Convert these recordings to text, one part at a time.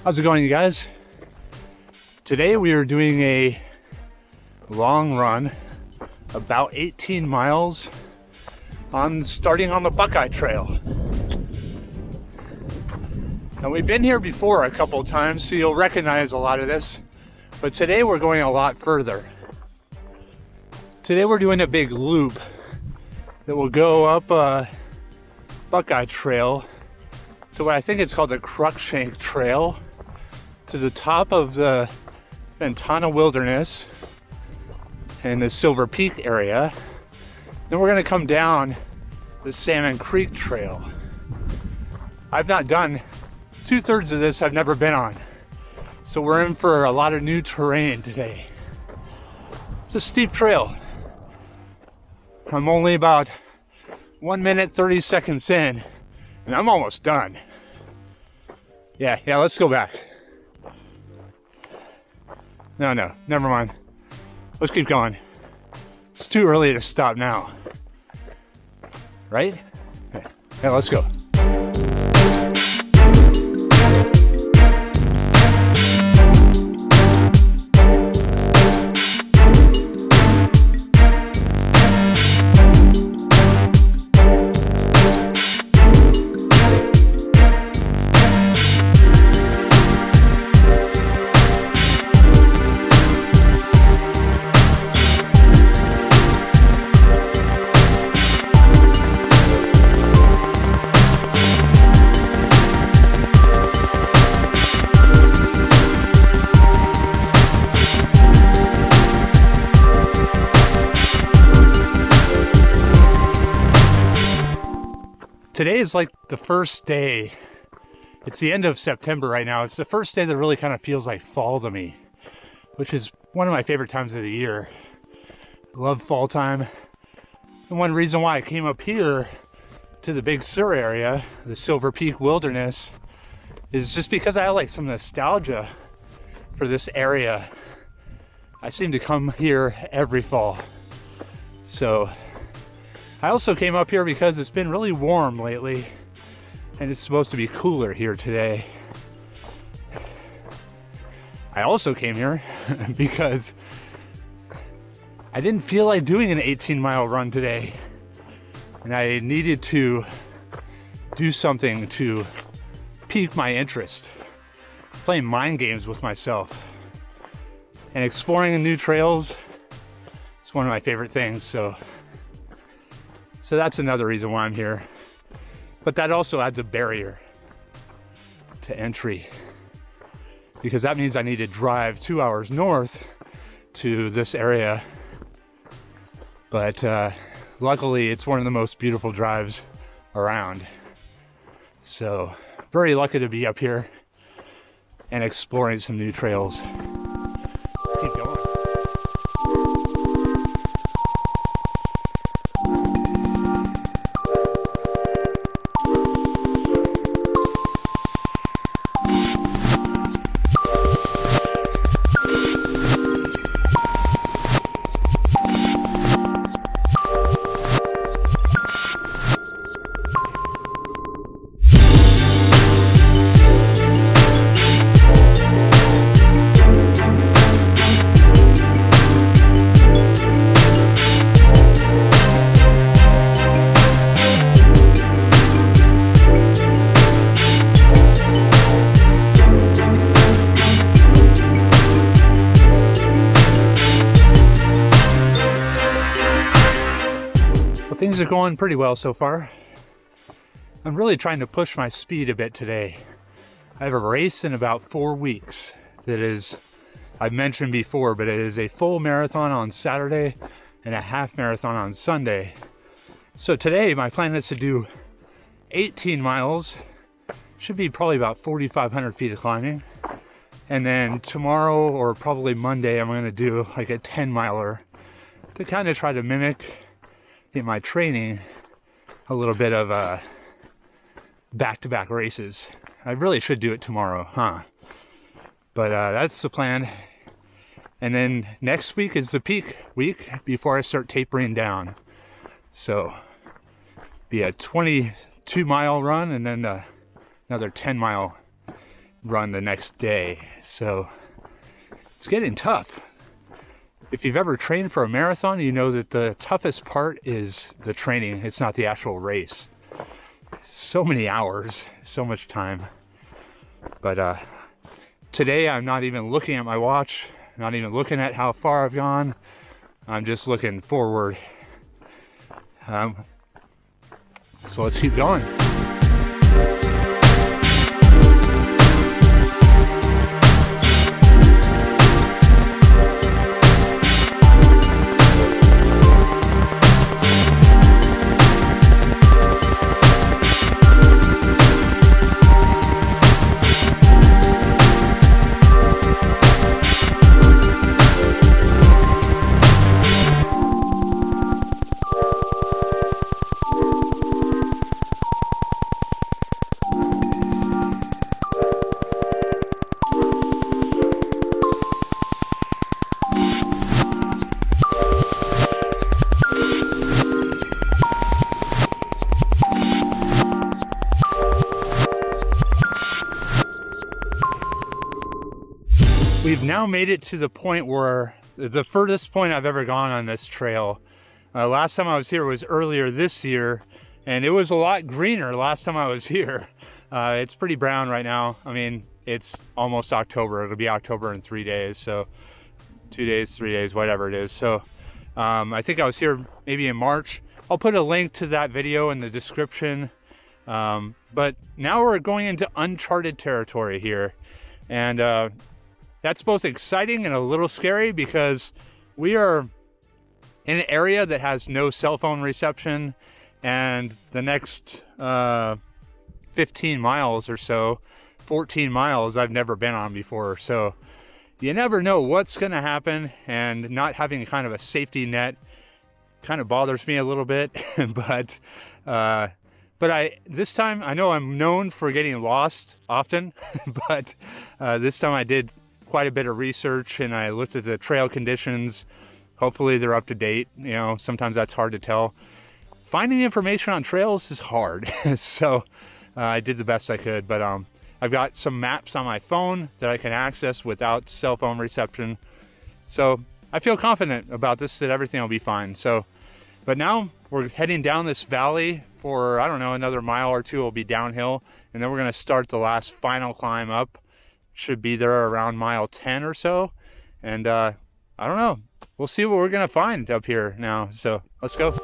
How's it going, you guys? Today we are doing a long run, about 18 miles, starting on the Buckeye Trail. Now we've been here before a couple of times, so you'll recognize a lot of this, but today we're going a lot further. Today we're doing a big loop that will go up Buckeye Trail to what I think it's called the Cruikshank Trail, to the top of the Ventana Wilderness and the Silver Peak area. Then we're going to come down the Salmon Creek Trail. I've not done 2/3 of this, I've never been on. So we're in for a lot of new terrain today. It's a steep trail. I'm only about 1 minute, 30 seconds in, and I'm almost done. Yeah, let's go back. No, never mind. Let's keep going. It's too early to stop now. Right? Yeah, let's go. Today is like the first day. It's the end of September right now. It's the first day that really kind of feels like fall to me, which is one of my favorite times of the year. I love fall time. And one reason why I came up here to the Big Sur area, the Silver Peak Wilderness, is just because I have like some nostalgia for this area. I seem to come here every fall. So I also came up here because it's been really warm lately and it's supposed to be cooler here today. I also came here because I didn't feel like doing an 18-mile run today, and I needed to do something to pique my interest. Playing mind games with myself and exploring new trails is one of my favorite things. So that's another reason why I'm here. But that also adds a barrier to entry, because that means I need to drive 2 hours north to this area. But luckily, it's one of the most beautiful drives around. So very lucky to be up here and exploring some new trails. Let's keep going. Things are going pretty well so far. I'm really trying to push my speed a bit today. I have a race in about 4 weeks that is, I've mentioned before, but it is a full marathon on Saturday and a half marathon on Sunday. So today my plan is to do 18 miles, should be probably about 4,500 feet of climbing. And then tomorrow, or probably Monday, I'm going to do like a 10-miler to kind of try to mimic in my training a little bit of back-to-back races. I really should do it tomorrow, But that's the plan. And then next week is the peak week before I start tapering down. So be a 22-mile run and then another 10-mile run the next day. So it's getting tough. If you've ever trained for a marathon, you know that the toughest part is the training. It's not the actual race. So many hours, so much time. But today I'm not even looking at my watch, not even looking at how far I've gone. I'm just looking forward. So let's keep going. We've now made it to the point where the furthest point I've ever gone on this trail. Last time I was here was earlier this year, and it was a lot greener last time I was here. It's pretty brown right now. I mean, it's almost October. It'll be October in 3 days, so 2 days, 3 days, whatever it is. So I think I was here maybe in March. I'll put a link to that video in the description. But now we're going into uncharted territory here, and that's both exciting and a little scary because we are in an area that has no cell phone reception, and the next 15 miles or so, 14 miles, I've never been on before. So you never know what's going to happen, and not having kind of a safety net kind of bothers me a little bit. But this time, I know I'm known for getting lost often, but this time I did quite a bit of research, and I looked at the trail conditions. Hopefully they're up to date. You know, sometimes that's hard to tell. Finding information on trails is hard. So I did the best I could, but I've got some maps on my phone that I can access without cell phone reception. So I feel confident about this, that everything will be fine. So, but now we're heading down this valley for, I don't know, another mile or two will be downhill, and then we're going to start the last final climb up. Should be there around mile 10 or so, and I don't know, we'll see what we're gonna find up here now. So let's go.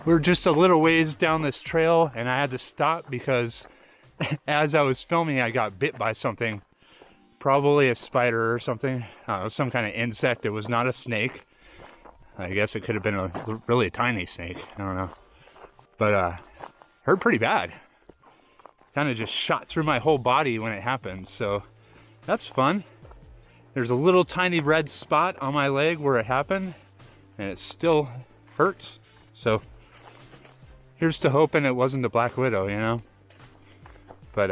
We're just a little ways down this trail, and I had to stop because as I was filming, I got bit by something. Probably a spider or something. Some kind of insect. It was not a snake. I guess it could have been a really tiny snake. I don't know. But hurt pretty bad. Kind of just shot through my whole body when it happened. So that's fun. There's a little tiny red spot on my leg where it happened, and it still hurts. So here's to hoping it wasn't the Black Widow, you know? But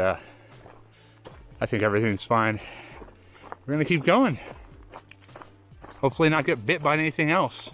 I think everything's fine. We're gonna keep going. Hopefully not get bit by anything else.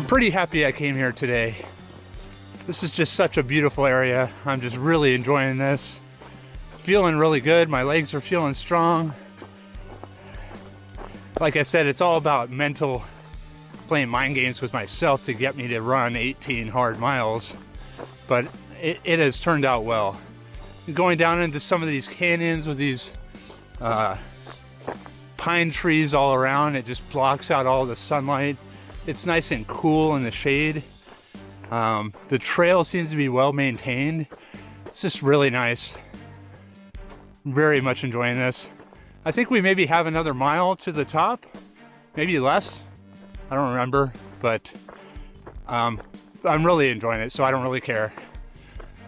I'm pretty happy I came here today. This is just such a beautiful area. I'm just really enjoying this. Feeling really good. My legs are feeling strong. Like I said, it's all about mental, playing mind games with myself to get me to run 18 hard miles. But it has turned out well. Going down into some of these canyons with these pine trees all around, it just blocks out all the sunlight. It's nice and cool in the shade. The trail seems to be well maintained. It's just really nice. Very much enjoying this. I think we maybe have another mile to the top, maybe less. I don't remember, but I'm really enjoying it, so I don't really care.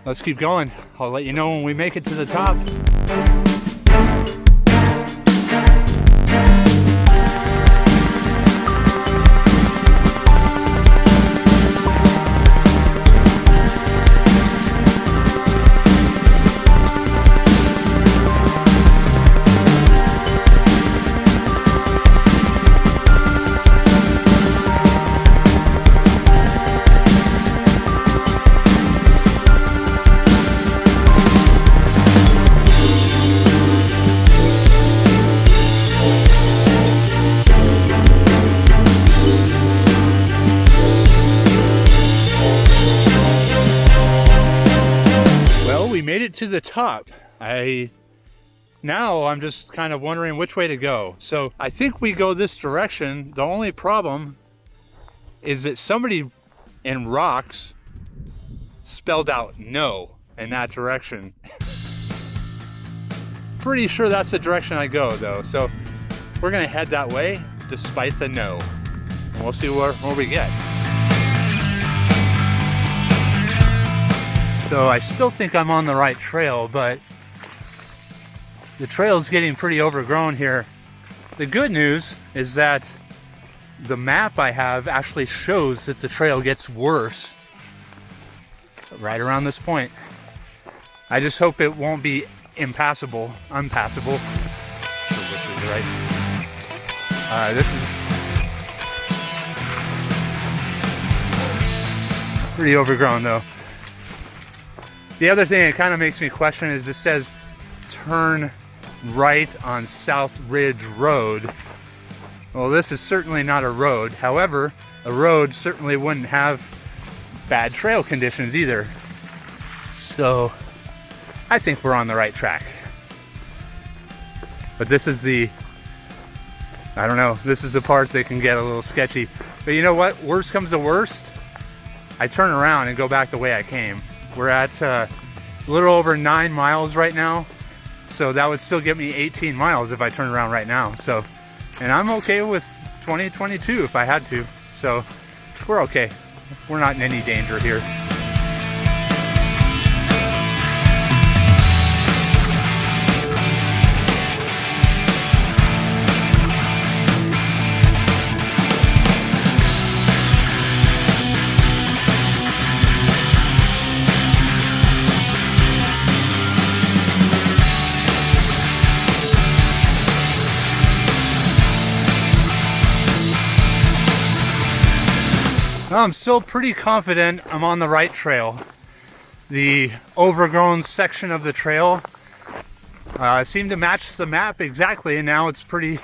Let's keep going. I'll let you know when we make it to the top. Made it to the top. Now I'm just kind of wondering which way to go. So I think we go this direction. The only problem is that somebody in rocks spelled out no in that direction. Pretty sure that's the direction I go though. So we're gonna head that way despite the no. And we'll see where we get. So I still think I'm on the right trail, but the trail's getting pretty overgrown here. The good news is that the map I have actually shows that the trail gets worse right around this point. I just hope it won't be unpassable. Which is right. This is pretty overgrown though. The other thing that kind of makes me question is it says turn right on South Ridge Road. Well, this is certainly not a road. However, a road certainly wouldn't have bad trail conditions either. So I think we're on the right track. But this is the part that can get a little sketchy. But you know what? Worst comes to worst, I turn around and go back the way I came. We're at a little over 9 miles right now, so that would still get me 18 miles if I turn around right now. So, and I'm okay with 2022 if I had to. So we're okay. We're not in any danger here. I'm still pretty confident I'm on the right trail. The overgrown section of the trail seemed to match the map exactly, and now it's pretty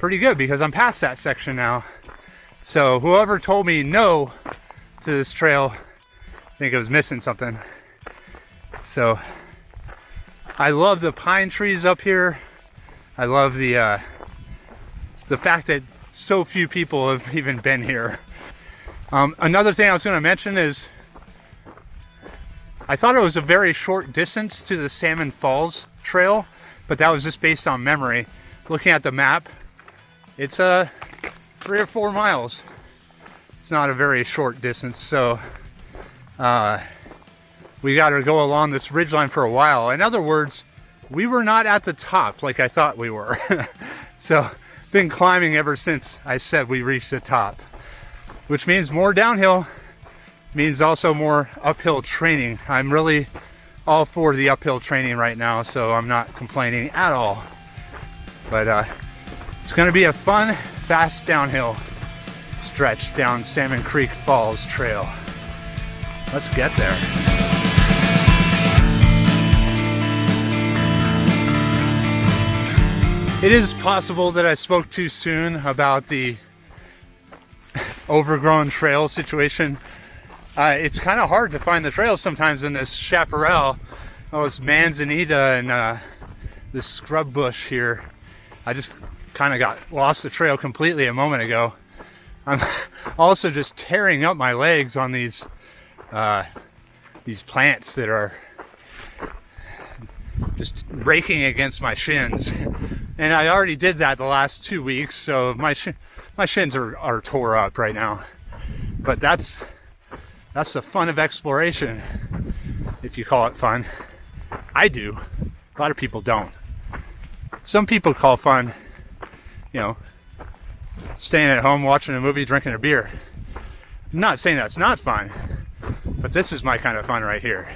good because I'm past that section now. So whoever told me no to this trail, I think it was missing something. So I love the pine trees up here. I love the fact that so few people have even been here. Another thing I was going to mention is I thought it was a very short distance to the Salmon Falls trail, but that was just based on memory. Looking at the map, it's 3 or 4 miles. It's not a very short distance, so we got to go along this ridgeline for a while. In other words, we were not at the top like I thought we were. So, been climbing ever since I said we reached the top. Which means more downhill, means also more uphill training. I'm really all for the uphill training right now, so I'm not complaining at all. But it's gonna be a fun, fast downhill. stretch down Salmon Creek Falls Trail. Let's get there. It is possible that I spoke too soon about the overgrown trail situation. It's kind of hard to find the trails sometimes in this chaparral. This manzanita and this scrub bush here. I just kind of got lost the trail completely a moment ago. I'm also just tearing up my legs on these plants that are just raking against my shins. And I already did that the last 2 weeks, so my shins are tore up right now. But that's the fun of exploration, if you call it fun. I do. A lot of people don't. Some people call fun, staying at home, watching a movie, drinking a beer. I'm not saying that's not fun, but this is my kind of fun right here.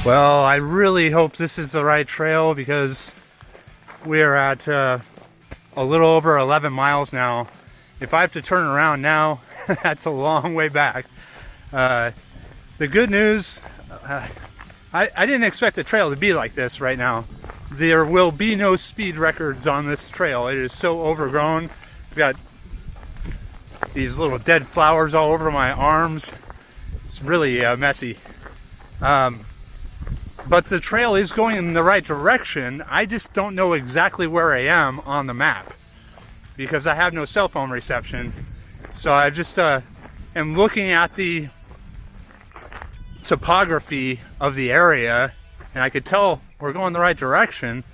Well, I really hope this is the right trail because we're at a little over 11 miles now. If I have to turn around now, that's a long way back. The good news, I didn't expect the trail to be like this right now. There will be no speed records on this trail. It is so overgrown. I've got these little dead flowers all over my arms. It's really messy. But the trail is going in the right direction. I just don't know exactly where I am on the map because I have no cell phone reception. So I just am looking at the topography of the area, and I could tell we're going the right direction.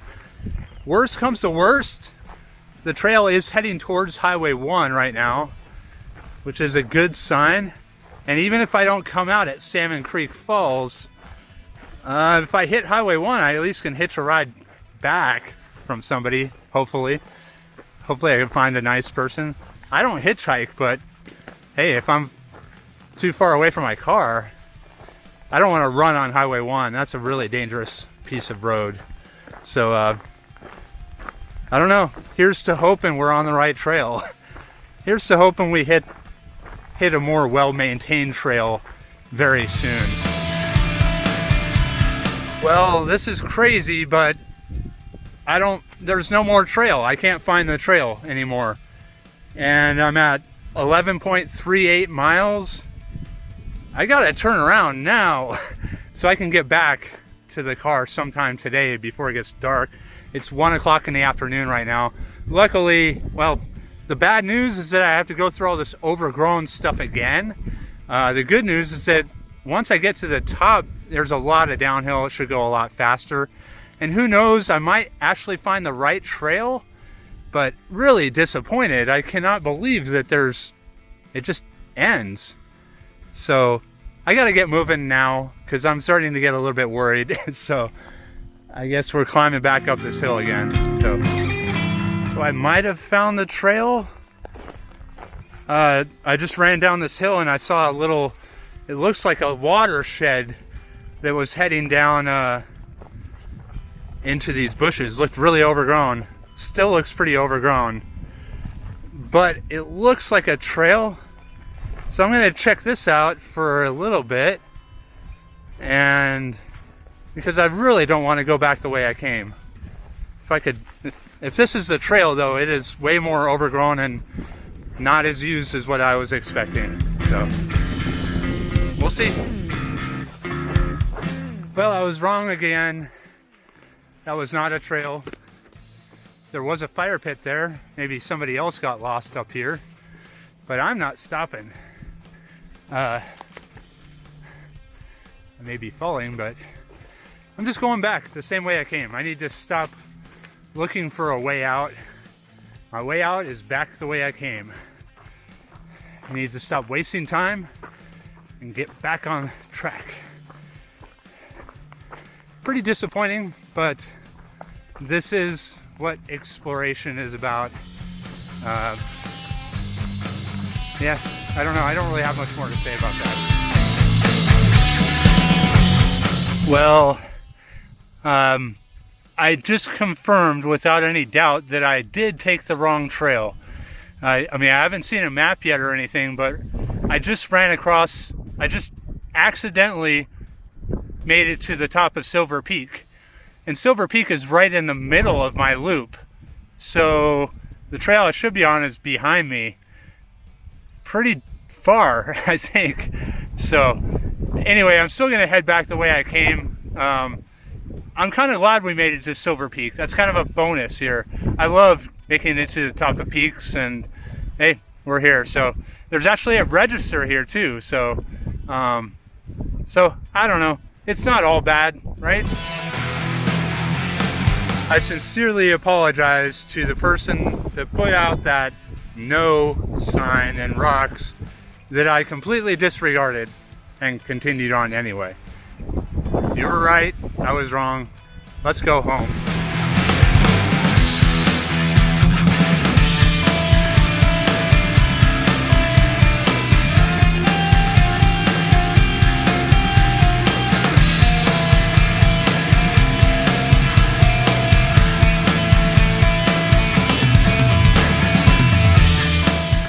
Worst comes to worst, the trail is heading towards Highway 1 right now, which is a good sign. And even if I don't come out at Salmon Creek Falls, if I hit Highway 1, I at least can hitch a ride back from somebody, hopefully. Hopefully I can find a nice person. I don't hitchhike, but hey, if I'm too far away from my car, I don't want to run on Highway 1. That's a really dangerous piece of road. So, I don't know. Here's to hoping we're on the right trail. Here's to hoping we hit a more well-maintained trail very soon. Well, this is crazy, but there's no more trail. I can't find the trail anymore. And I'm at 11.38 miles. I gotta turn around now so I can get back to the car sometime today before it gets dark. It's 1 o'clock in the afternoon right now. Luckily, well, the bad news is that I have to go through all this overgrown stuff again. The good news is that once I get to the top, there's a lot of downhill. It should go a lot faster. And who knows, I might actually find the right trail, but really disappointed. I cannot believe that it just ends. So I got to get moving now because I'm starting to get a little bit worried. So I guess we're climbing back up this hill again. So I might have found the trail. I just ran down this hill and I saw it looks like a watershed that was heading down into these bushes. Looked really overgrown. Still looks pretty overgrown. But it looks like a trail. So I'm going to check this out for a little bit. And because I really don't want to go back the way I came. If this is the trail though, it is way more overgrown and not as used as what I was expecting. So we'll see. Well, I was wrong again. That was not a trail. There was a fire pit there. Maybe somebody else got lost up here. But I'm not stopping. I may be falling, but I'm just going back the same way I came. I need to stop looking for a way out. My way out is back the way I came. I need to stop wasting time and get back on track. Pretty disappointing, but this is what exploration is about. Yeah, I don't know. I don't really have much more to say about that. Well, I just confirmed without any doubt that I did take the wrong trail. I mean, I haven't seen a map yet or anything, but I just accidentally made it to the top of Silver Peak. And Silver Peak is right in the middle of my loop. So the trail I should be on is behind me. Pretty far, I think. So anyway, I'm still going to head back the way I came. I'm kind of glad we made it to Silver Peak. That's kind of a bonus here. I love making it to the top of peaks, and hey, we're here. So there's actually a register here too. So I don't know. It's not all bad, right? I sincerely apologize to the person that put out that no sign and rocks that I completely disregarded and continued on anyway. You were right, I was wrong. Let's go home.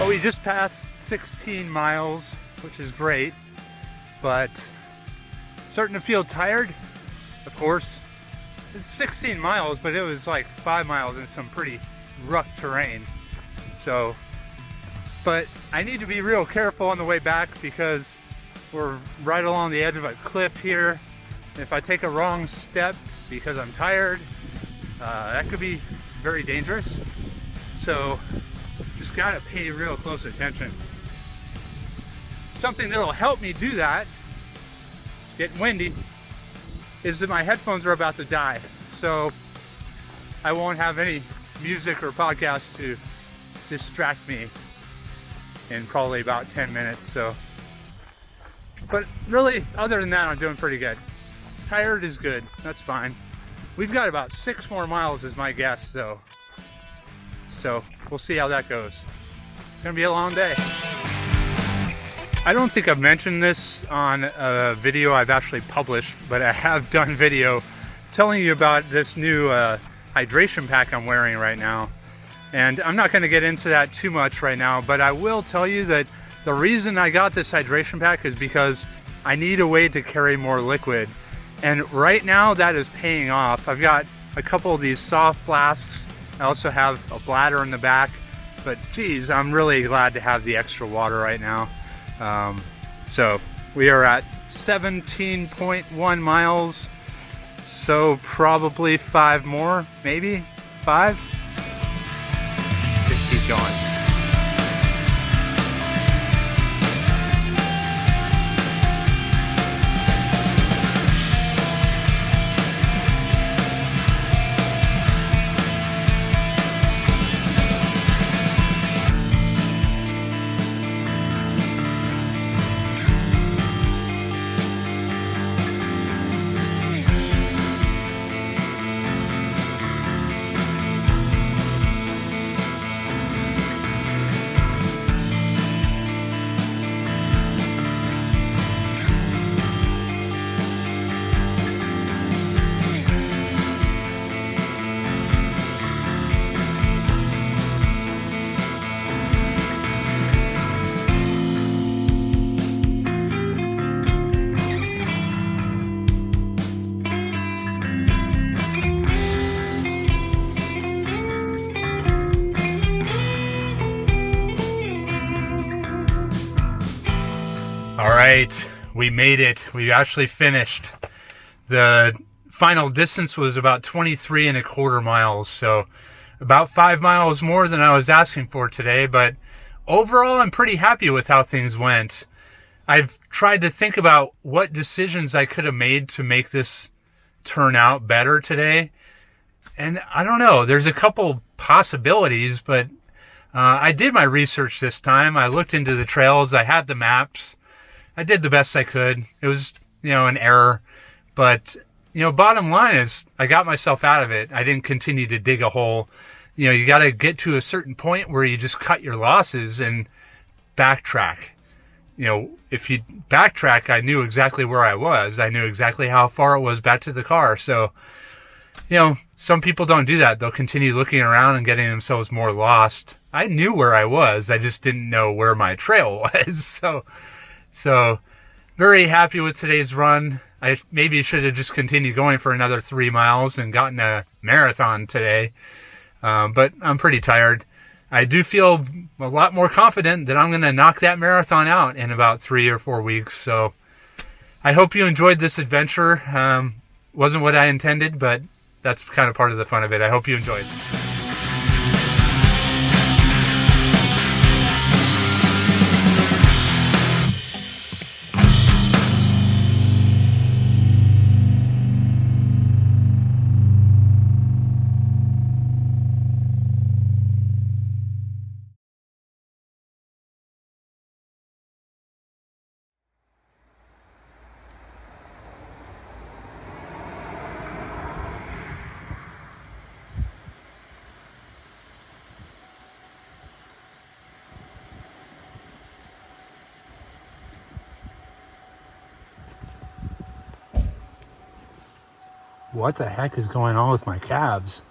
We just passed 16 miles, which is great, but starting to feel tired, of course. It's 16 miles, but it was like 5 miles in some pretty rough terrain. So, but I need to be real careful on the way back because we're right along the edge of a cliff here. If I take a wrong step because I'm tired, that could be very dangerous. So, just gotta pay real close attention. Something that'll help me do that, it's getting windy, is that my headphones are about to die. So I won't have any music or podcast to distract me in probably about 10 minutes. So, but really, other than that, I'm doing pretty good. Tired is good, that's fine. We've got about 6 more miles as my guess, so we'll see how that goes. It's gonna be a long day. I don't think I've mentioned this on a video I've actually published, but I have done video telling you about this new hydration pack I'm wearing right now. And I'm not gonna get into that too much right now, but I will tell you that the reason I got this hydration pack is because I need a way to carry more liquid. And right now that is paying off. I've got a couple of these soft flasks. I also have a bladder in the back, but geez, I'm really glad to have the extra water right now. So we are at 17.1 miles, so probably 5 more, maybe 5. Just keep going. All right, we made it. We actually finished. The final distance was about 23.25 miles, so about 5 miles more than I was asking for today, but overall I'm pretty happy with how things went. I've tried to think about what decisions I could have made to make this turn out better today. And I don't know, there's a couple possibilities, but I did my research this time. I looked into the trails. I had the maps. I did the best I could. It was, an error. But, bottom line is I got myself out of it. I didn't continue to dig a hole. You got to get to a certain point where you just cut your losses and backtrack. If you backtrack, I knew exactly where I was. I knew exactly how far it was back to the car. So, some people don't do that. They'll continue looking around and getting themselves more lost. I knew where I was. I just didn't know where my trail was. So very happy with today's run. I maybe should have just continued going for another 3 miles and gotten a marathon today. But I'm pretty tired. I do feel a lot more confident that I'm going to knock that marathon out in about 3 or 4 weeks. So I hope you enjoyed this adventure. Wasn't what I intended, but that's kind of part of the fun of it. I hope you enjoyed. What the heck is going on with my calves?